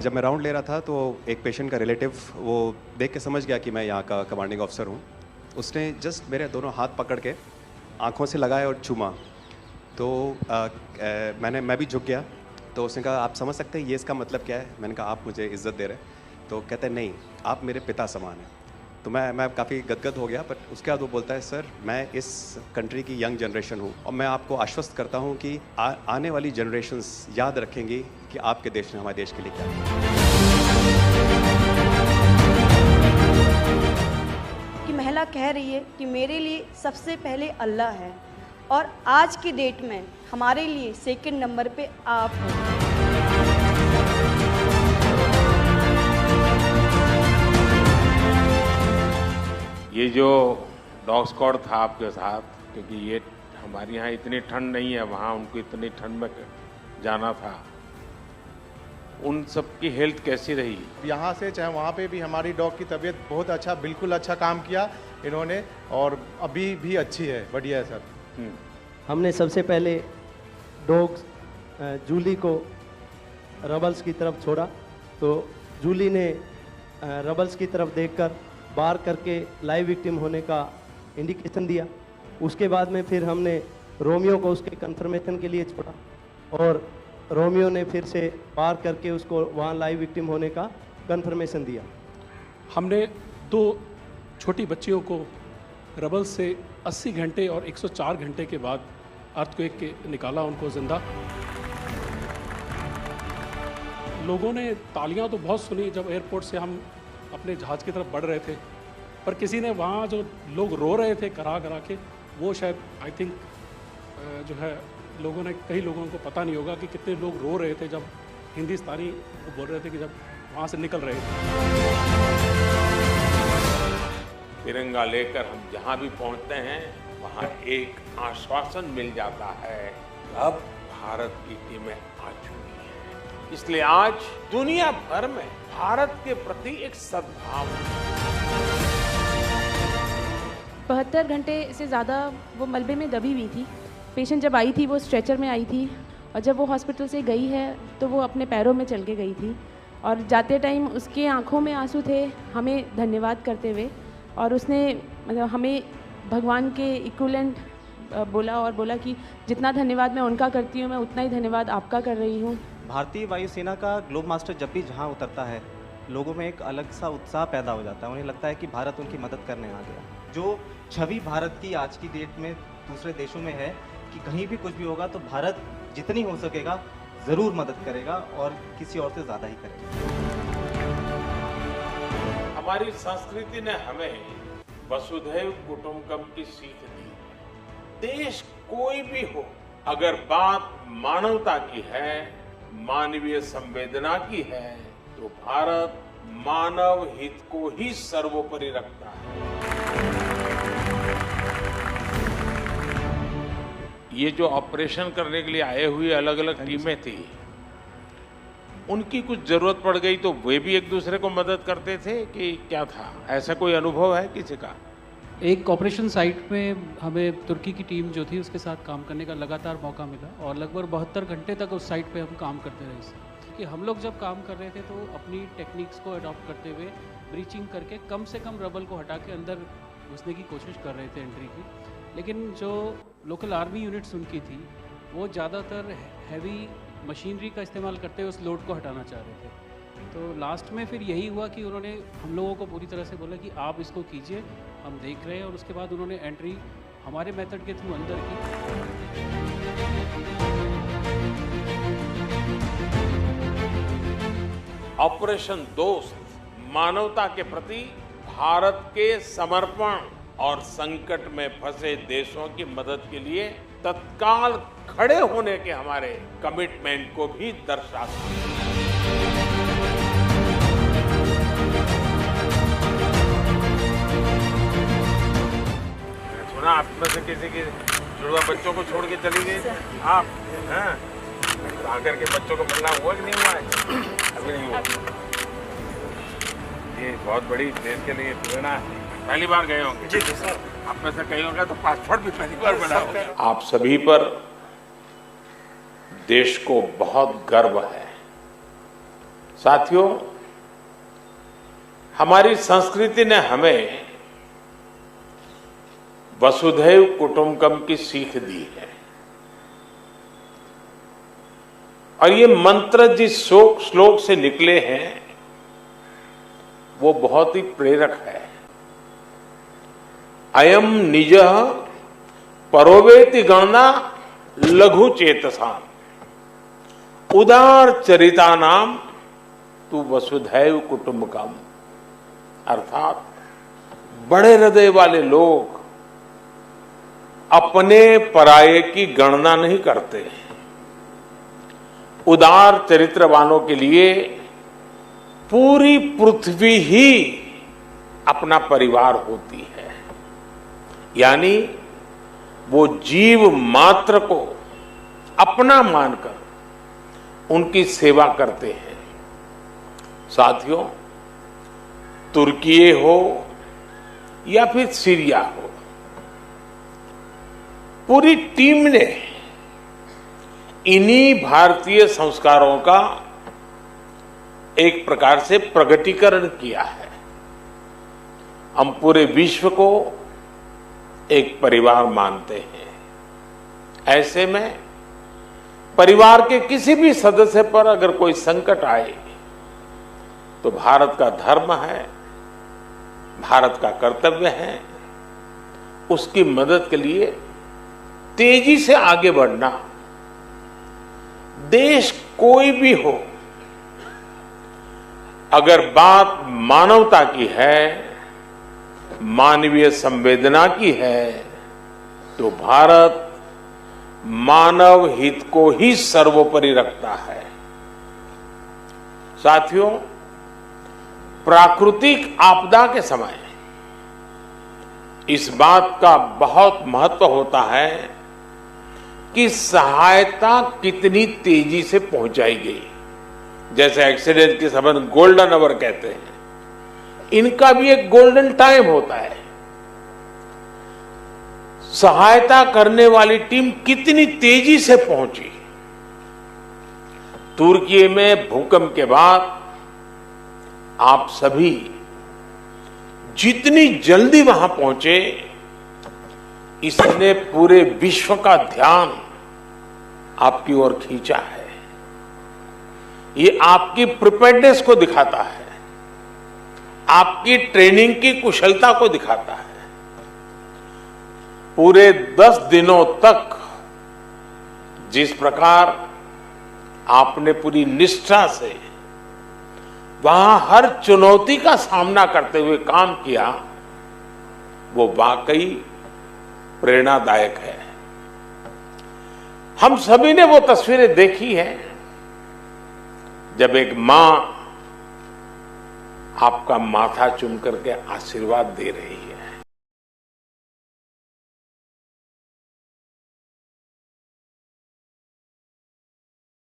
जब मैं राउंड ले रहा था तो एक पेशेंट का रिलेटिव वो देख के समझ गया कि मैं यहाँ का कमांडिंग ऑफिसर हूँ। उसने जस्ट मेरे दोनों हाथ पकड़ के आँखों से लगाए और चूमा। तो मैं भी झुक गया। तो उसने कहा आप समझ सकते हैं ये इसका मतलब क्या है? मैंने कहा आप मुझे इज़्ज़त दे रहे हैं। तो कहते हैं नहीं, आप मेरे पिता समान हैं। तो मैं काफ़ी गदगद हो गया। बट उसके बाद वो बोलता है सर मैं इस कंट्री की यंग जनरेशन हूँ और मैं आपको आश्वस्त करता हूँ कि आने वाली जनरेशन्स याद रखेंगी कि आपके देश ने हमारे देश के लिए क्या किया। कि महिला कह रही है कि मेरे लिए सबसे पहले अल्लाह है और आज की डेट में हमारे लिए सेकंड नंबर पे आप हो। ये जो डॉग स्क्वाड था आपके साथ, क्योंकि ये हमारे यहाँ इतनी ठंड नहीं है, वहाँ उनको इतनी ठंड में जाना था, उन सब की हेल्थ कैसी रही? यहाँ से चाहे वहाँ पे भी हमारी डॉग की तबीयत बहुत अच्छा, बिल्कुल अच्छा काम किया इन्होंने और अभी भी अच्छी है, बढ़िया है सर। हमने सबसे पहले डॉग जूली को रबल्स की तरफ छोड़ा तो जूली ने रबल्स की तरफ देखकर बार करके लाइव विक्टिम होने का इंडिकेशन दिया। उसके बाद में फिर हमने रोमियो को उसके कंफर्मेशन के लिए छोड़ा और रोमियो ने फिर से बार करके उसको वहाँ लाइव विक्टिम होने का कंफर्मेशन दिया। हमने 2 छोटी बच्चियों को रबल से 80 घंटे और 104 घंटे के बाद अर्थक्वेक के निकाला उनको जिंदा। लोगों ने तालियां तो बहुत सुनी जब एयरपोर्ट से हम अपने जहाज़ की तरफ बढ़ रहे थे, पर किसी ने वहाँ जो लोग रो रहे थे करा के, वो शायद आई थिंक जो है लोगों ने, कई लोगों को पता नहीं होगा कि कितने लोग रो रहे थे जब हिंदुस्तानी वो बोल रहे थे कि जब वहाँ से निकल रहे थे। तिरंगा लेकर हम जहाँ भी पहुँचते हैं वहाँ एक आश्वासन मिल जाता है, अब भारत की टीमें आ चुकी हैं। इसलिए आज दुनिया भर में भारत के प्रति एक सद्भाव है। 72 घंटे से ज़्यादा वो मलबे में दबी हुई थी। पेशेंट जब आई थी वो स्ट्रेचर में आई थी और जब वो हॉस्पिटल से गई है तो वो अपने पैरों में चल के गई थी और जाते टाइम उसके आंखों में आंसू थे हमें धन्यवाद करते हुए, और उसने मतलब हमें भगवान के इक्विवेलेंट बोला कि जितना धन्यवाद मैं उनका करती हूँ मैं उतना ही धन्यवाद आपका कर रही हूँ। भारतीय वायुसेना का ग्लोब मास्टर जब भी जहाँ उतरता है लोगों में एक अलग सा उत्साह पैदा हो जाता है। उन्हें लगता है कि भारत उनकी मदद करने आ गया। जो छवि भारत की आज की डेट में दूसरे देशों में है कि कहीं भी कुछ भी होगा तो भारत जितनी हो सकेगा ज़रूर मदद करेगा और किसी और से ज़्यादा ही करेगा। हमारी संस्कृति ने हमें वसुधैव कुटुंबकम की सीख दी। देश कोई भी हो, अगर बात मानवता की है, मानवीय संवेदना की है, तो भारत मानव हित को ही सर्वोपरि रखता है। ये जो ऑपरेशन करने के लिए आए हुए अलग अलग टीमें थी, उनकी कुछ जरूरत पड़ गई तो वे भी एक दूसरे को मदद करते थे कि क्या था? ऐसा कोई अनुभव है किसी का? एक ऑपरेशन साइट में हमें तुर्की की टीम जो थी उसके साथ काम करने का लगातार मौका मिला और लगभग 72 घंटे तक उस साइट पे हम काम करते रहे। कि हम लोग जब काम कर रहे थे तो अपनी टेक्निक्स को अडॉप्ट करते हुए ब्रीचिंग करके कम से कम रबल को हटा के अंदर घुसने की कोशिश कर रहे थे एंट्री की। लेकिन जो लोकल आर्मी यूनिट्स उनकी थी वो ज़्यादातर हैवी मशीनरी का इस्तेमाल करते हुए उस लोड को हटाना चाह रहे थे। तो लास्ट में फिर यही हुआ कि उन्होंने हम लोगों को पूरी तरह से बोला कि आप इसको कीजिए, हम देख रहे हैं, और उसके बाद उन्होंने एंट्री हमारे मेथड के थ्रू अंदर की। ऑपरेशन दोस्त मानवता के प्रति भारत के समर्पण और संकट में फंसे देशों की मदद के लिए तत्काल खड़े होने के हमारे कमिटमेंट को भी दर्शाता है। सुना आप में से किसी के जुड़वा बच्चों को छोड़ के चली गई आप? हाँ, आकर के बच्चों को मिलना हुआ कि नहीं हुआ है? अभी नहीं हुआ। ये बहुत बड़ी देश के लिए प्रेरणा है। पहली बार गए होंगे? जी सर। आप में से कई होंगे तो पासपोर्ट भी पहली बार बना होगा। आप सभी पर देश को बहुत गर्व है। साथियों, हमारी संस्कृति ने हमें वसुधैव कुटुंबकम की सीख दी है और ये मंत्र जिस श्लोक से निकले हैं वो बहुत ही प्रेरक है। अयम निजः परोवेति गणना लघु चेतसाम उदार चरिता नाम तू वसुधैव कुटुंबकम। अर्थात बड़े हृदय वाले लोग अपने पराये की गणना नहीं करते। उदार चरित्र वालों के लिए पूरी पृथ्वी ही अपना परिवार होती है, यानी वो जीव मात्र को अपना मानकर उनकी सेवा करते हैं। साथियों, तुर्की हो या फिर सीरिया हो, पूरी टीम ने इन्हीं भारतीय संस्कारों का एक प्रकार से प्रगटीकरण किया है। हम पूरे विश्व को एक परिवार मानते हैं। ऐसे में परिवार के किसी भी सदस्य पर अगर कोई संकट आए तो भारत का धर्म है, भारत का कर्तव्य है उसकी मदद के लिए तेजी से आगे बढ़ना। देश कोई भी हो, अगर बात मानवता की है, मानवीय संवेदना की है, तो भारत मानव हित को ही सर्वोपरि रखता है। साथियों, प्राकृतिक आपदा के समय इस बात का बहुत महत्व होता है कि सहायता कितनी तेजी से पहुंचाई गई। जैसे एक्सीडेंट के समय गोल्डन आवर कहते हैं, इनका भी एक गोल्डन टाइम होता है। सहायता करने वाली टीम कितनी तेजी से पहुंची। तुर्की में भूकंप के बाद आप सभी जितनी जल्दी वहां पहुंचे, इसने पूरे विश्व का ध्यान आपकी ओर खींचा है। ये आपकी प्रिपेयर्डनेस को दिखाता है, आपकी ट्रेनिंग की कुशलता को दिखाता है। पूरे 10 दिनों तक जिस प्रकार आपने पूरी निष्ठा से वहां हर चुनौती का सामना करते हुए काम किया, वो वाकई प्रेरणादायक है। हम सभी ने वो तस्वीरें देखी हैं जब एक मां आपका माथा चूम करके आशीर्वाद दे रही है।